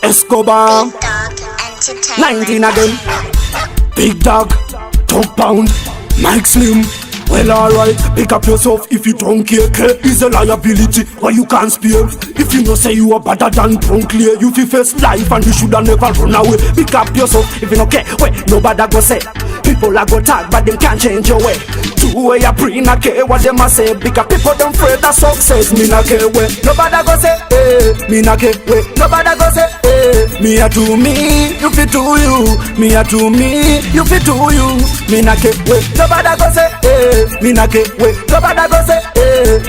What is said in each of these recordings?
Escobar, Big Dog Entertainment. 19 again. Big Dog, Dog Pound, Mike Slim. Well alright, pick up yourself if you don't care. Care is a liability, why you can't spare. If you know say you are better than don't clear. You feel face life and you shoulda never run away. Pick up yourself if you don't care, wait, nobody go say. People are go talk but them can't change your way. Two way you bring not care what them a say. Because people don't afraid of success, me not care way. Nobody go say, me not care way. Nobody go say, me a do me, you fit do you. Me a do me, you fit do you. Me not care way. Nobody go say, me not care way. Nobody go say,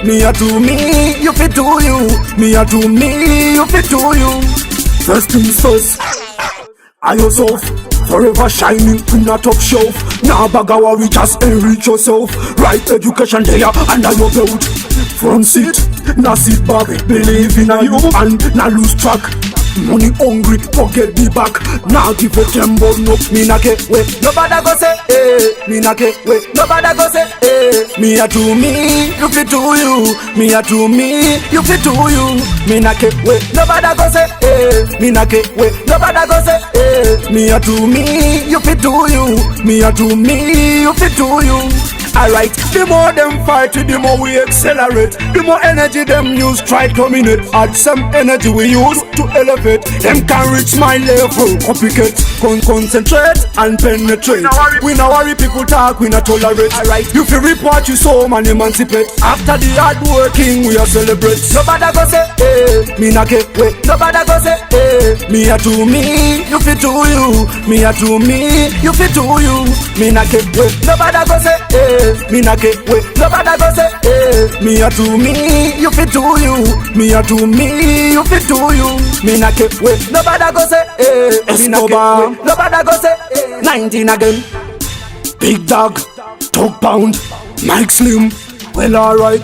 me a do me, you fit do you. Me a do me, you fit do you. First things first, I yourself forever shining in a top shelf. Now bagawa we just enrich yourself. Right education there under your belt. Front seat, now sit back. Believe in you and now lose track. Money hungry, forget the back. Now give a tembo, no, me na get wait. Nobody go say, me na get wait. Nobody go say, me a do me, you fit do you. Me a do me, you fit do you. Me na get wait. Nobody go say, me na get wait. Nobody go say, me a do me, you fit do you. Me a do me, you fit do you. Alright, the more them fight, the more we accelerate. The more energy them use, try dominate. Add some energy we use to elevate. Them can reach my level, complicate, concentrate and penetrate. We no worry people talk, we not tolerate. Alright, you feel rip what you sow and emancipate. After the hard working, we are celebrate. Nobody go say, me na get wait. Nobody go say, me a do me, you fit do you. Me a do me, you fit do you. Me na get wait. Nobody go say, me na get wait. Nobody go say, me a do me, you fit do you. Me a do me, you fit do you. Me na get wait. Nobody go say, Escobar. Nobody go say, 19 again. Big Dog, Dog Pound, Mike Slim. Well alright.